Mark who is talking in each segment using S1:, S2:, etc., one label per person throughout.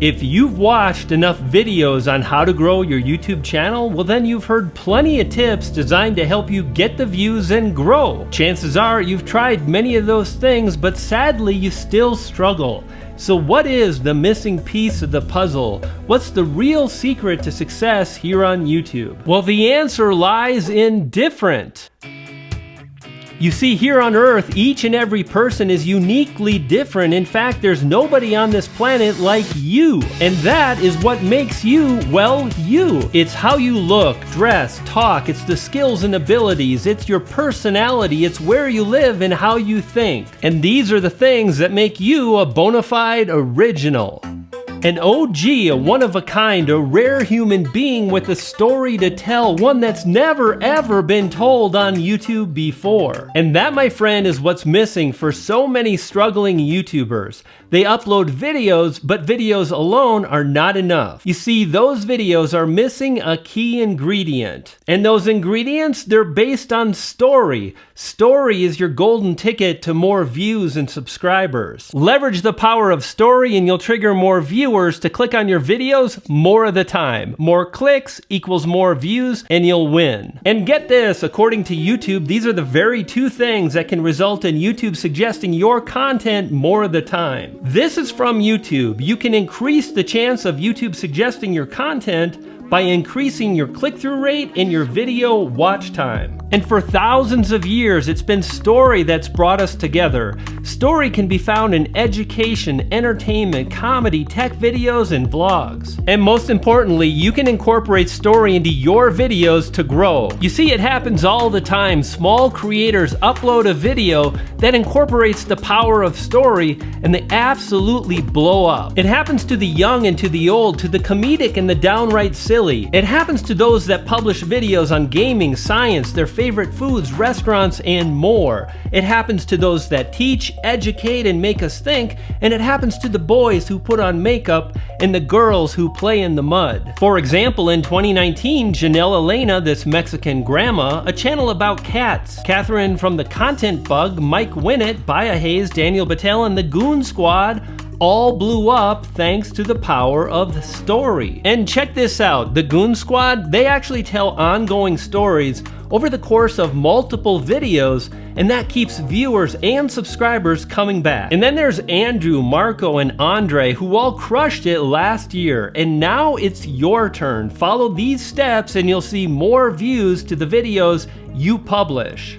S1: If you've watched enough videos on how to grow your YouTube channel, well then you've heard plenty of tips designed to help you get the views and grow. Chances are you've tried many of those things, but sadly you still struggle. So what is the missing piece of the puzzle? What's the real secret to success here on YouTube? Well, the answer lies in different. You see, here on Earth, each and every person is uniquely different. In fact, there's nobody on this planet like you. And that is what makes you, well, you. It's how you look, dress, talk. It's the skills and abilities. It's your personality. It's where you live and how you think. And these are the things that make you a bona fide original. An OG, a one-of-a-kind, a rare human being with a story to tell, one that's never ever been told on YouTube before. And that, my friend, is what's missing for so many struggling YouTubers. They upload videos, but videos alone are not enough. You see, those videos are missing a key ingredient. And those ingredients, they're based on story. Story is your golden ticket to more views and subscribers. Leverage the power of story and you'll trigger more viewers to click on your videos more of the time. More clicks equals more views and you'll win. And get this, according to YouTube, these are the very two things that can result in YouTube suggesting your content more of the time. This is from YouTube. You can increase the chance of YouTube suggesting your content by increasing your click-through rate and your video watch time. And for thousands of years, it's been story that's brought us together. Story can be found in education, entertainment, comedy, tech videos, and vlogs. And most importantly, you can incorporate story into your videos to grow. You see, it happens all the time. Small creators upload a video that incorporates the power of story, and they absolutely blow up. It happens to the young and to the old, to the comedic and the downright silly. It happens to those that publish videos on gaming, science, their favorite foods, restaurants, and more. It happens to those that teach, educate, and make us think, and it happens to the boys who put on makeup and the girls who play in the mud. For example, in 2019, Janelle Elena, this Mexican grandma, a channel about cats, Catherine from the Content Bug, Mike Winnett, Baya Hayes, Daniel Battelle, and the Goon Squad all blew up thanks to the power of the story. And check this out, the Goon Squad, they actually tell ongoing stories over the course of multiple videos, and that keeps viewers and subscribers coming back. And then there's Andrew, Marco, and Andre, who all crushed it last year, and now it's your turn. Follow these steps and you'll see more views to the videos you publish.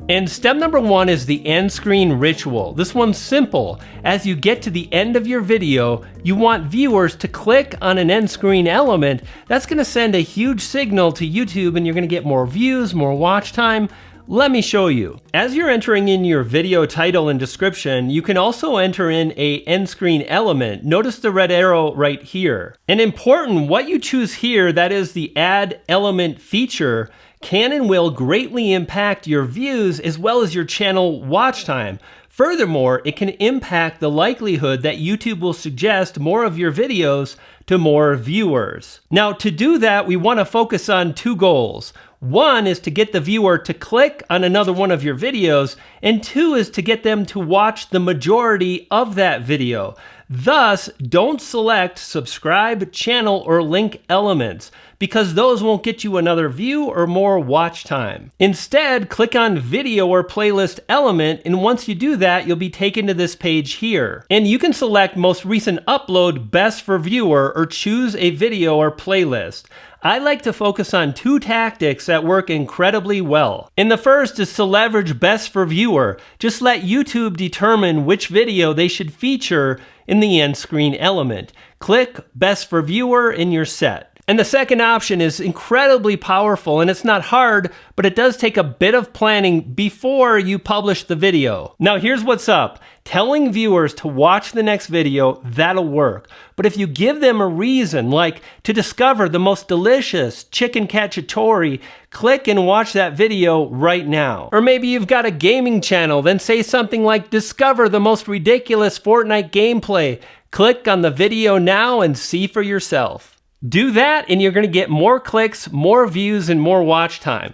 S1: And step number one is the end screen ritual. This one's simple. As you get to the end of your video, you want viewers to click on an end screen element. That's gonna send a huge signal to YouTube and you're gonna get more views, more watch time. Let me show you. As you're entering in your video title and description, you can also enter in a end screen element. Notice the red arrow right here. And important, what you choose here, that is the add element feature, can and will greatly impact your views as well as your channel watch time. Furthermore, it can impact the likelihood that YouTube will suggest more of your videos to more viewers. Now, to do that, we want to focus on two goals. One is to get the viewer to click on another one of your videos, and two is to get them to watch the majority of that video. Thus, don't select subscribe, channel, or link elements, because those won't get you another view or more watch time. Instead, click on video or playlist element, and once you do that, you'll be taken to this page here. And you can select most recent upload, best for viewer, or choose a video or playlist. I like to focus on two tactics that work incredibly well. And the first is to leverage best for viewer. Just let YouTube determine which video they should feature in the end screen element. Click best for viewer and you're set. And the second option is incredibly powerful, and it's not hard, but it does take a bit of planning before you publish the video. Now here's what's up. Telling viewers to watch the next video, that'll work. But if you give them a reason, like to discover the most delicious chicken cacciatore, click and watch that video right now. Or maybe you've got a gaming channel, then say something like discover the most ridiculous Fortnite gameplay. Click on the video now and see for yourself. Do that and you're going to get more clicks, more views, and more watch time.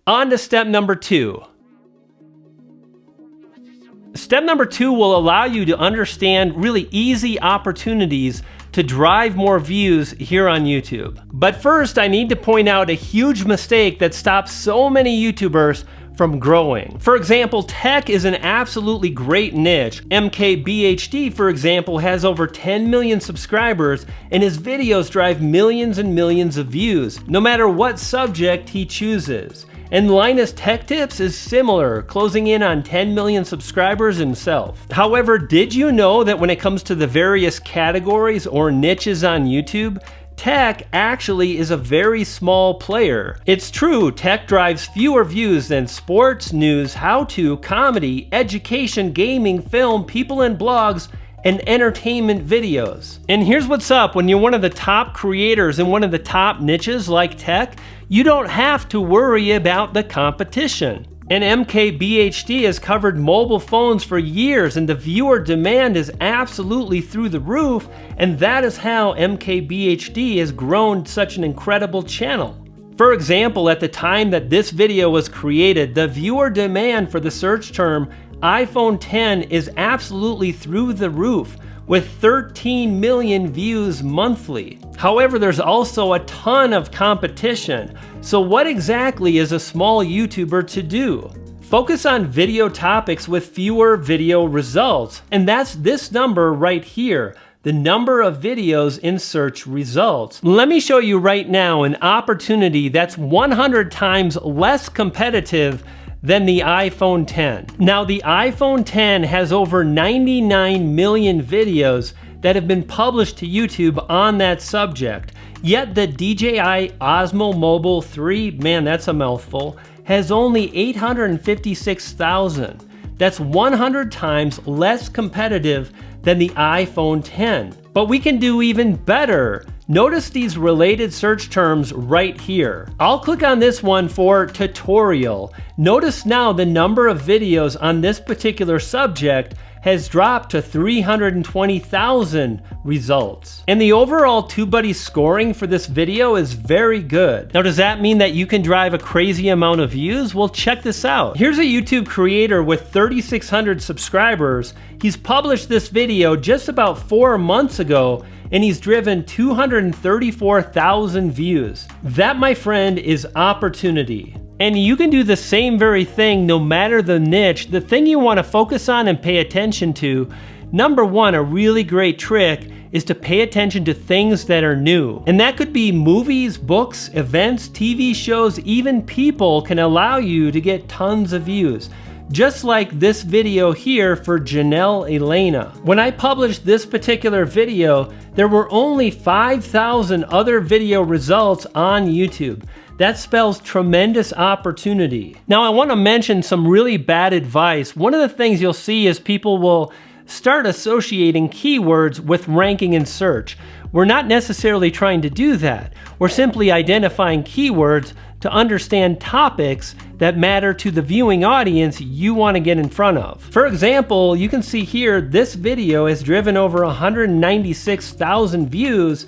S1: On to step number two. Step number 2 will allow you to understand really easy opportunities to drive more views here on YouTube. But first, I need to point out a huge mistake that stops so many YouTubers from growing. For example, tech is an absolutely great niche. MKBHD, for example, has over 10 million subscribers, and his videos drive millions and millions of views, no matter what subject he chooses. And Linus Tech Tips is similar, closing in on 10 million subscribers himself. However, did you know that when it comes to the various categories or niches on YouTube, tech actually is a very small player? It's true, tech drives fewer views than sports, news, how-to, comedy, education, gaming, film, people and blogs, and entertainment videos. And here's what's up, when you're one of the top creators in one of the top niches like tech, you don't have to worry about the competition. And MKBHD has covered mobile phones for years, and the viewer demand is absolutely through the roof, and that is how MKBHD has grown such an incredible channel. For example, at the time that this video was created, the viewer demand for the search term iPhone 10 is absolutely through the roof, with 13 million views monthly. However, there's also a ton of competition. So what exactly is a small YouTuber to do? Focus on video topics with fewer video results, and that's this number right here, the number of videos in search results. Let me show you right now an opportunity that's 100 times less competitive than the iPhone 10. Now, the iPhone 10 has over 99 million videos that have been published to YouTube on that subject. Yet the DJI Osmo Mobile 3, man, that's a mouthful, has only 856,000. That's 100 times less competitive than the iPhone 10. But we can do even better. Notice these related search terms right here. I'll click on this one for tutorial. Notice now the number of videos on this particular subject has dropped to 320,000 results. And the overall TubeBuddy scoring for this video is very good. Now, does that mean that you can drive a crazy amount of views? Well, check this out. Here's a YouTube creator with 3,600 subscribers. He's published this video just about 4 months ago, and he's driven 234,000 views. That, my friend, is opportunity. And you can do the same very thing no matter the niche. The thing you want to focus on and pay attention to, number one, a really great trick is to pay attention to things that are new. And that could be movies, books, events, TV shows, even people can allow you to get tons of views. Just like this video here for Janelle Elena. When I published this particular video, there were only 5,000 other video results on YouTube. That spells tremendous opportunity. Now, I want to mention some really bad advice. One of the things you'll see is people will start associating keywords with ranking in search. We're not necessarily trying to do that. We're simply identifying keywords to understand topics that matter to the viewing audience you want to get in front of. For example, you can see here this video has driven over 196,000 views,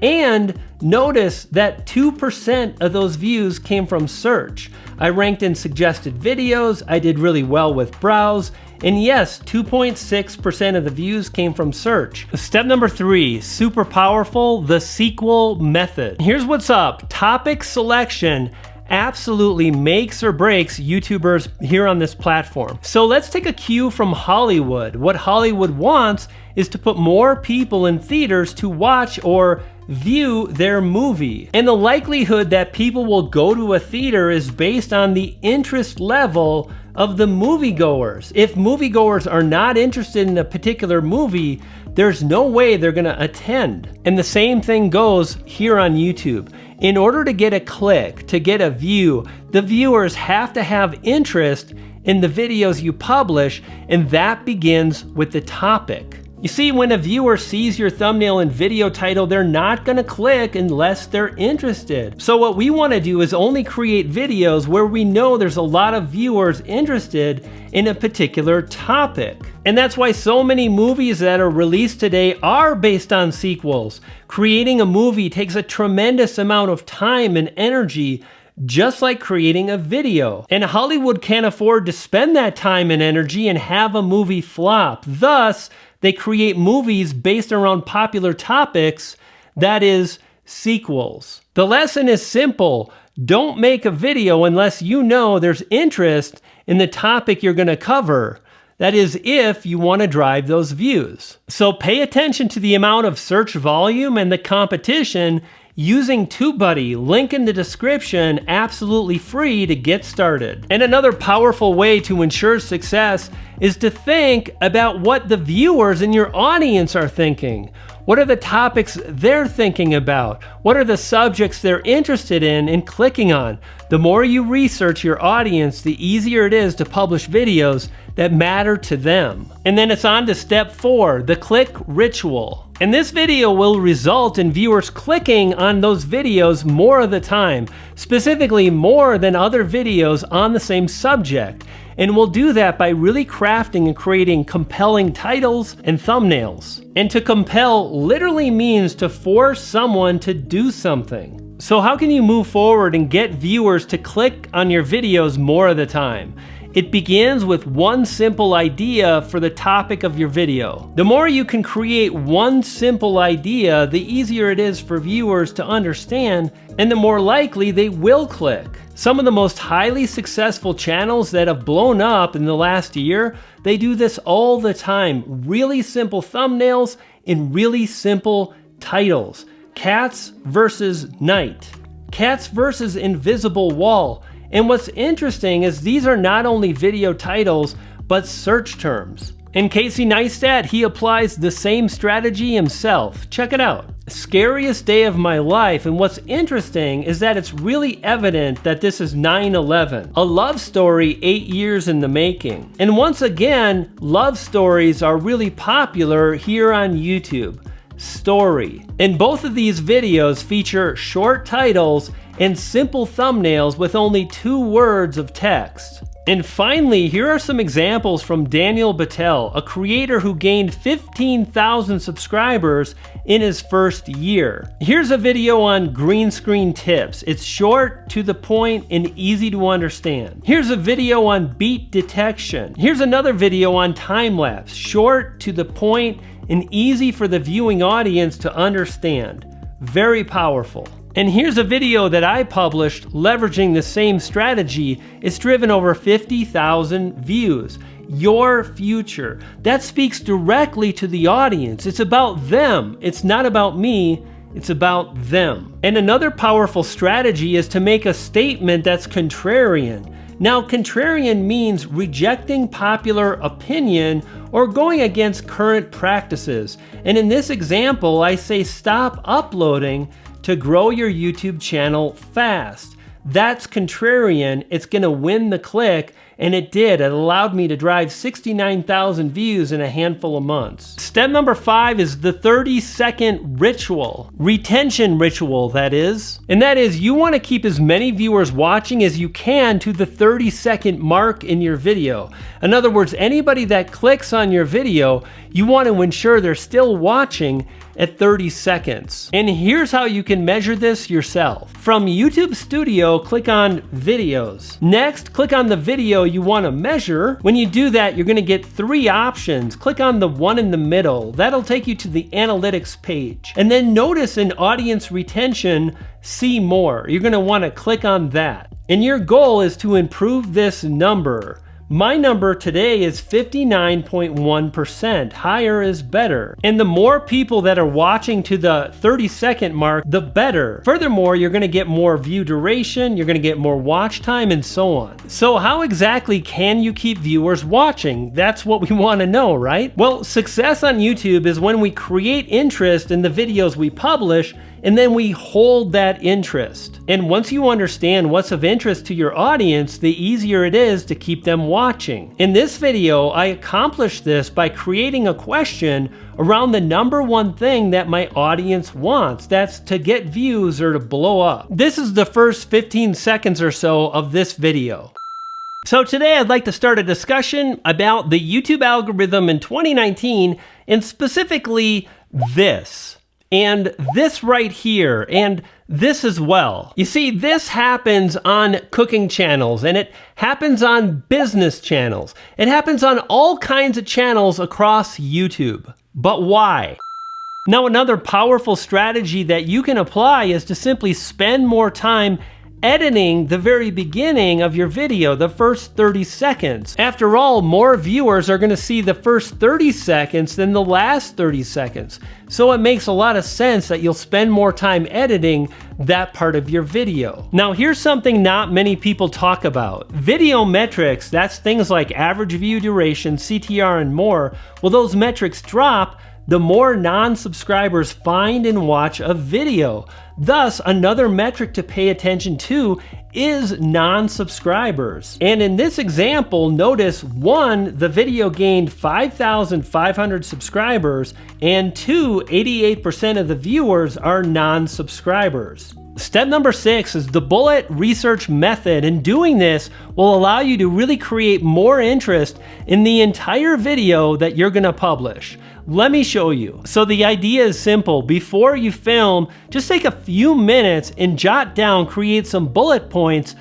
S1: and notice that 2% of those views came from search. I ranked in suggested videos, I did really well with browse, and yes, 2.6% of the views came from search. Step number 3, super powerful, the sequel method. Here's what's up. Topic selection absolutely makes or breaks YouTubers here on this platform. So let's take a cue from Hollywood. What Hollywood wants is to put more people in theaters to watch or view their movie. And the likelihood that people will go to a theater is based on the interest level of the moviegoers. If moviegoers are not interested in a particular movie, there's no way they're gonna attend. And the same thing goes here on YouTube. In order to get a click, to get a view, the viewers have to have interest in the videos you publish, and that begins with the topic. You see, when a viewer sees your thumbnail and video title, they're not gonna click unless they're interested. So what we wanna do is only create videos where we know there's a lot of viewers interested in a particular topic. And that's why so many movies that are released today are based on sequels. Creating a movie takes a tremendous amount of time and energy just like creating a video. And Hollywood can't afford to spend that time and energy and have a movie flop. Thus, they create movies based around popular topics, that is, sequels. The lesson is simple. Don't make a video unless you know there's interest in the topic you're going to cover. That is, if you want to drive those views. So pay attention to the amount of search volume and the competition using TubeBuddy, link in the description, absolutely free to get started. And another powerful way to ensure success is to think about what the viewers in your audience are thinking. What are the topics they're thinking about? What are the subjects they're interested in and clicking on? The more you research your audience, the easier it is to publish videos that matter to them. And then it's on to step 4, the click ritual. And this video will result in viewers clicking on those videos more of the time, specifically more than other videos on the same subject. And we'll do that by really crafting and creating compelling titles and thumbnails. And to compel literally means to force someone to do something. So how can you move forward and get viewers to click on your videos more of the time? It begins with one simple idea for the topic of your video. The more you can create one simple idea, the easier it is for viewers to understand, and the more likely they will click. Some of the most highly successful channels that have blown up in the last year, they do this all the time. Really simple thumbnails and really simple titles. Cats versus night. Cats versus invisible wall. And what's interesting is these are not only video titles, but search terms. In Casey Neistat, he applies the same strategy himself. Check it out. Scariest day of my life, and what's interesting is that it's really evident that this is 9/11, a love story 8 years in the making. And once again, love stories are really popular here on YouTube. Story. And both of these videos feature short titles and simple thumbnails with only 2 words of text. And finally, here are some examples from Daniel Battelle, a creator who gained 15,000 subscribers in his first year. Here's a video on green screen tips. It's short, to the point, and easy to understand. Here's a video on beat detection. Here's another video on time-lapse, short, to the point, and easy for the viewing audience to understand. Very powerful. And here's a video that I published leveraging the same strategy. It's driven over 50,000 views. Your future. That speaks directly to the audience. It's about them. It's not about me. It's about them. And another powerful strategy is to make a statement that's contrarian. Now, contrarian means rejecting popular opinion or going against current practices. And in this example, I say stop uploading to grow your YouTube channel fast. That's contrarian. It's gonna win the click, and it did. It allowed me to drive 69,000 views in a handful of months. Step number 5 is the 30-second ritual. Retention ritual, that is. And that is, you wanna keep as many viewers watching as you can to the 30-second mark in your video. In other words, anybody that clicks on your video, you want to ensure they're still watching at 30 seconds. And here's how you can measure this yourself. From YouTube Studio, click on Videos. Next, click on the video you want to measure. When you do that, you're going to get 3 options. Click on the one in the middle. That'll take you to the analytics page. And then notice in audience retention, see more. You're going to want to click on that. And your goal is to improve this number. My number today is 59.1%. Higher is better. And the more people that are watching to the 30-second mark, the better. Furthermore, you're going to get more view duration, you're going to get more watch time, and so on. So how exactly can you keep viewers watching? That's what we want to know, right? Well, success on YouTube is when we create interest in the videos we publish, and then we hold that interest. And once you understand what's of interest to your audience, the easier it is to keep them watching. In this video, I accomplished this by creating a question around the #1 thing that my audience wants. That's to get views or to blow up. This is the first 15 seconds or so of this video. So today I'd like to start a discussion about the YouTube algorithm in 2019, and specifically this. and this right here, and this as well. You see, this happens on cooking channels, and it happens on business channels. It happens on all kinds of channels across YouTube. But why? Now, another powerful strategy that you can apply is to simply spend more time editing the very beginning of your video, the first 30 seconds. After all, more viewers are going to see the first 30 seconds than the last 30 seconds. So it makes a lot of sense that you'll spend more time editing that part of your video. Now, here's something not many people talk about. Video metrics, that's things like average view duration, CTR, and more. Well, those metrics drop the more non-subscribers find and watch a video. Thus, another metric to pay attention to is non-subscribers. And in this example, notice 1, the video gained 5,500 subscribers, and 2, 88% of the viewers are non-subscribers. Step number 6 is the bullet research method, and doing this will allow you to really create more interest in the entire video that you're gonna publish. Let me show you. So the idea is simple. Before you film, just take a few minutes and jot down, create some bullet points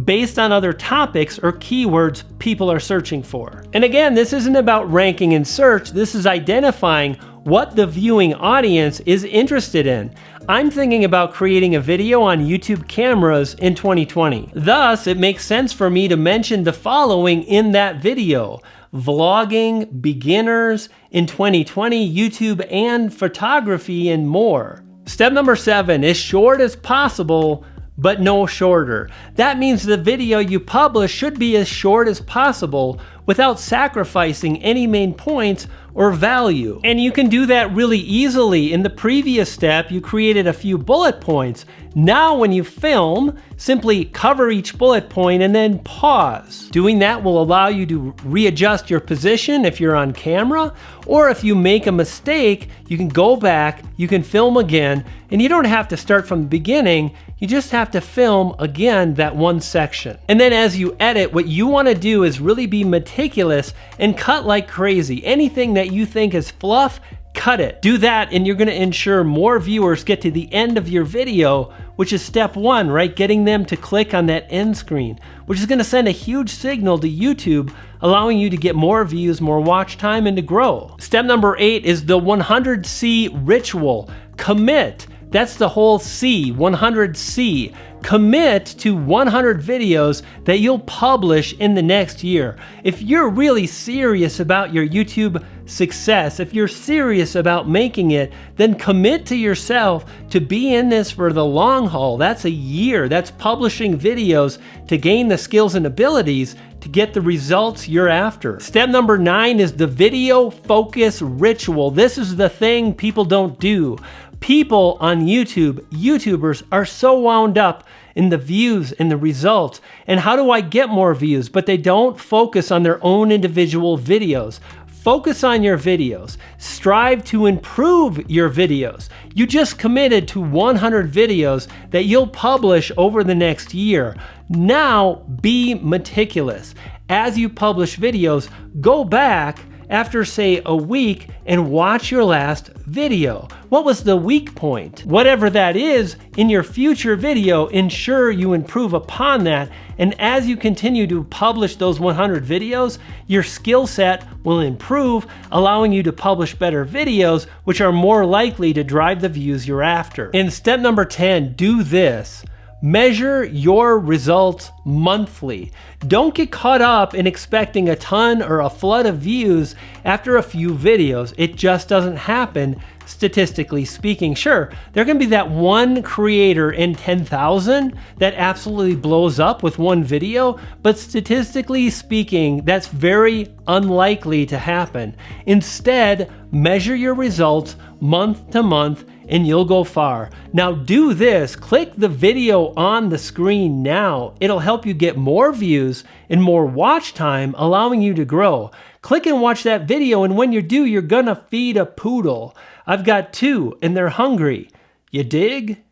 S1: based on other topics or keywords people are searching for. And again, this isn't about ranking in search, this is identifying what the viewing audience is interested in. I'm thinking about creating a video on YouTube cameras in 2020. Thus, it makes sense for me to mention the following in that video: vlogging, beginners, in 2020, YouTube and photography, and more. Step number 7 is short as possible, but no shorter. That means the video you publish should be as short as possible without sacrificing any main points or value. And you can do that really easily. In the previous step, you created a few bullet points. Now when you film, simply cover each bullet point and then pause. Doing that will allow you to readjust your position if you're on camera, or if you make a mistake, you can go back, you can film again, and you don't have to start from the beginning, you just have to film again that one section. And then as you edit, what you want to do is really be meticulous and cut like crazy. Anything that you think is fluff, cut it. Do that and you're going to ensure more viewers get to the end of your video, which is step 1, right? Getting them to click on that end screen, which is going to send a huge signal to YouTube, allowing you to get more views, more watch time, and to grow. Step number 8 is the 100C ritual. Commit. That's the whole C, 100C. Commit to 100 videos that you'll publish in the next year. If you're really serious about your YouTube success, if you're serious about making it, then commit to yourself to be in this for the long haul. That's a year. That's publishing videos to gain the skills and abilities to get the results you're after. Step number 9 is the video focus ritual. This is the thing people don't do. People on YouTube, YouTubers, are so wound up in the views and the results. And how do I get more views? But they don't focus on their own individual videos. Focus on your videos. Strive to improve your videos. You just committed to 100 videos that you'll publish over the next year. Now be meticulous. As you publish videos, go back after say a week and watch your last video. What was the weak point? Whatever that is, in your future video, ensure you improve upon that. And as you continue to publish those 100 videos, your skill set will improve, allowing you to publish better videos, which are more likely to drive the views you're after. In step number 10, do this. Measure your results monthly. Don't get caught up in expecting a ton or a flood of views after a few videos. It just doesn't happen, statistically speaking. Sure, there can be that one creator in 10,000 that absolutely blows up with one video, but statistically speaking, that's very unlikely to happen. Instead, measure your results month to month and you'll go far. Now do this, click the video on the screen now. It'll help you get more views and more watch time, allowing you to grow. Click and watch that video, and when you do, you're gonna feed a poodle. I've got 2 and they're hungry. You dig?